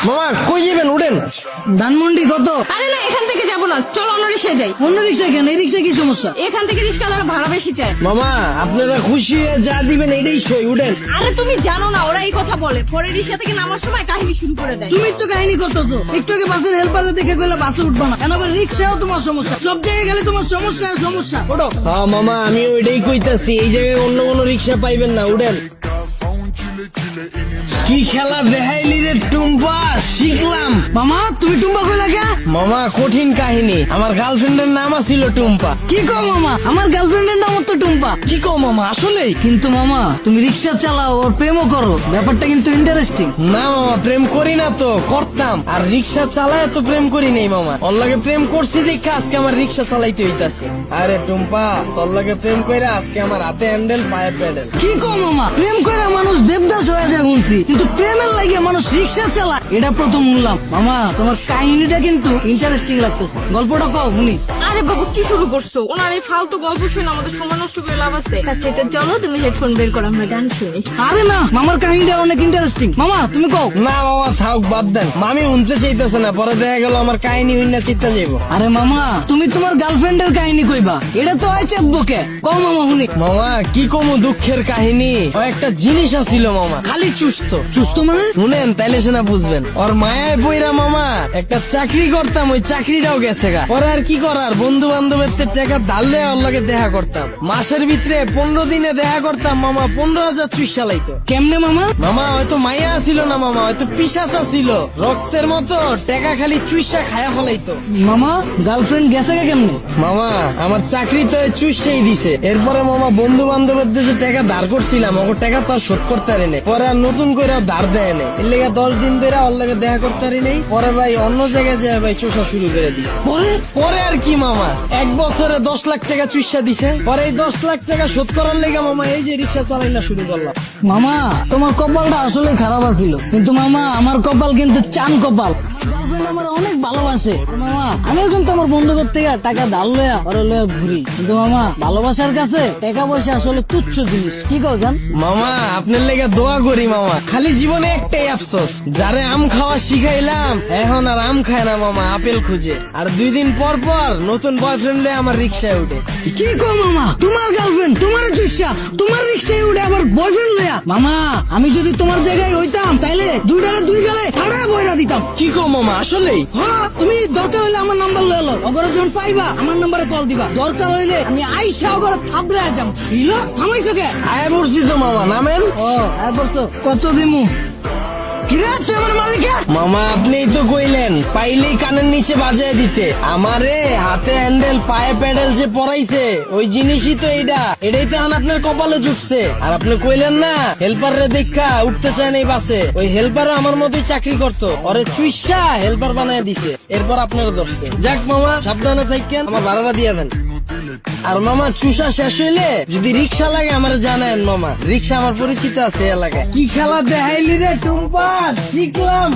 মামা কই যাবেন? উঠেন। ধানমন্ডি কত? আরে না, এখান থেকে যাবো না, চলো অন্য রিক্সায় যাই। অন্য রিক্সা কেন? এই রিক্সা কি সমস্যা? এখান থেকে রিক্সাওয়ালারা ভাড়া বেশি চায়। মামা আপনারা খুশি হয়ে যা দিবেন এটাই সই। উঠেন। আরে তুমি জানো না, ওরা এই কথা বলে, পরে রিক্সা থেকে নামার সময় কাহিনী শুরু করে দেয়। তুমি তো কাহিনী করতেছো। একটু আগে বাসের হেল্পারে দেখে গেলে বাসে উঠবো না, কেন আবার রিক্সাও তোমার সমস্যা। সব জায়গায় গেলে তোমার সমস্যা আর সমস্যা। ওঠো। হ্যাঁ মামা, আমি ওইটাই কইতাছি, এই জায়গায় অন্য কোনো রিক্সা পাইবেন না। উঠেন। কি খেলা দেখাইলি রে টুম্পা, শিখলাম। মামা তুমি টুম্পা কইলা কে? মামা কঠিন কাহিনী, আমার গার্লফ্রেন্ডের নাম ছিল টুম্পা। কি কও মামা? আমার গার্লফ্রেন্ডের নাম তো টুম্পা। কি কও মামা, আসলেই? কিন্তু মামা তুমি রিক্সা চালাও ওর প্রেমও করো, ব্যাপারটা কিন্তু ইন্টারেস্টিং। না মামা, প্রেম করি না তো, করতাম। আর রিক্সা চালায় তো প্রেম করি নাই মামা, ওর লাগে প্রেম করছি দেখে আজকে আমার রিক্সা চালাইতে হইতাছে। আরে টুম্পা, তোর লাগে প্রেম কইরা আজকে আমার হাতে হ্যান্ডেল পায়ে প্যাডেল। কি কও মামা? প্রেম করে মানুষ দেবদাস হয়ে যায় শুনছি, কিন্তু প্রেমের লাগে মানুষ রিক্সা চালায় এটা প্রথম শুনলাম। মামা তোমার কাহিনীটা কিন্তু ইন্টারেস্টিং লাগতেছে, গল্পটা কও শুনি। আরে বাবু কি শুরু করছো? ওনার এই ফালতু গল্প শুনে আমাদের সময় নষ্ট করে লাভ আছে। তার চাইতে চলো তুমি হেডফোন বের করো, আমরা গান শুনি। আরে না, মামার কাহিনীটা অনেক ইন্টারেস্টিং। মামা তুমি কও। না মামা থাক, বাদ দেন। মামি শুনতে চাইতেছে না, পরে দেখা গেল আমার কাহিনী হইনা চিত্তা যাইব। আরে মামা তুমি তোমার গার্লফ্রেন্ডের কাহিনী কইবা, এটা তো আইছে বুকে। কও মামা শুনি। মামা কি কমু দুঃখের কাহিনী, ও একটা জিনিস আছিল মামা, খালি চুস্ত। সুস্থ মানে? শুনেন তাইলে সেনা বুঝবেন। ওর মায়ায় বইরা মামা একটা চাকরি করতাম, ওই চাকরিটাও গেছে গা। ওরা আর কি করার, বন্ধু বান্ধবের টাকা ধারলে ওর লগে দেখা করতাম। মাসের ভিতরে 15 দিনে দেখা করতাম মামা, 15,000 চুইস চালাইতো। কেমনে মামা? মামা হয়তো মাইয়া ছিল না মামা, হয়তো পিশাচা ছিল, রক্তের মতো টাকা খালি চুইসা খায়া ফেলাইতো। মামা গার্লফ্রেন্ড গেছে কে কেমনে? মামা আমার চাকরি তো চুষেই দিছে। এরপরে মামা বন্ধু বান্ধবের যে টাকা ধার করছিলাম, ওর টাকা তো আর শোধ করতে পারি নাই। পরে আর নতুন করে ধার দেয় নাই, এর লেগে 10 দিন ধরে ওর লেগে দেখা করতে পারি নাই। পরে ভাই অন্য জায়গায় যায় ভাই চুষা শুরু করে দিছে। পরে আর কি মামা 1 বছরে 10 লাখ টাকা চুষা দিছে। পরে এই 10 লাখ টাকা শোধ করার লেগে মামা এই যে রিক্সা চালাই না শুরু করলাম। মামা তোমার কপালটা আসলে খারাপ আছিল, কিন্তু মামা আমার কপাল কিন্তু চান কপাল। গার্লফ্রেন্ড আমার অনেক ভালোবাসে। আর মামা আমিও কিন্তু আমার বন্ধুদের থেকে টাকা ধার লয়া ওরে লয়া ঘুরি, কিন্তু মামা ভালোবাসার কাছে টাকা পয়সা আসলে তুচ্ছ জিনিস। কি কও জান? মামা আপনার লেগে দোয়া করি মামা, খালি জীবনে একটাই আফসোস, যারে আম খাওয়া শিখাইলাম এখন আর আম খায় না মামা, আপেল খুঁজে। আর 2 দিন পর পর নতুন বয়ফ্রেন্ড লয়ে আমার রিক্সায় উঠে। কি কও মামা? তোমার গার্লফ্রেন্ড তোমার চুষা তোমার রিক্সায় উঠে আবার বয়ফ্রেন্ড লয়া? মামা আমি যদি তোমার জায়গায় হইতাম তাইলে 2 গালে ফাড়ায় বইরা দিতাম। কি কো মামা, আসলেই? হ্যাঁ, তুমি দরকার হইলে আমার নাম্বার লয়ে লো, অগরে যখন পাইবা আমার নাম্বারে কল দিবা। দরকার হইলে আমি আইসা অগরে থাবড়ে যাম। হিলো থামাইছো কে? আয় পড়ছি তো মামা, নামেন। ও বলছো কত দিমু? কিরে তুই আমার মালিক? মামা আপনিই তো কইলেন পাইলেই কানের নিচে বাজায় দিতে। আমারে হাতে হ্যান্ডেল পায়ে প্যাডেল যে পরাইছে ওই জিনিসই তো এইটা, এটাই তো এখন আপনার কপালে জুটছে। আর আপনি কইলেন না হেল্পার রে দেখা উঠতে চায় না এই বাসে, ওই হেল্পারও আমার মতোই চাকরি করতো, ওরে চুইসা হেল্পার বানায় দিছে, এরপর আপনারও ধরছে। যাক মামা সাবধানে থাকেন, আমার ভাড়াটা দিয়ে দেন। আর মামা চুষা শেষ হইলে যদি রিক্সা লাগে আমার জানেন মামা, রিক্সা আমার পরিচিত আছে এলাকায়। কি খেলা দেখাইলি রে টুম্পা, শিখলাম।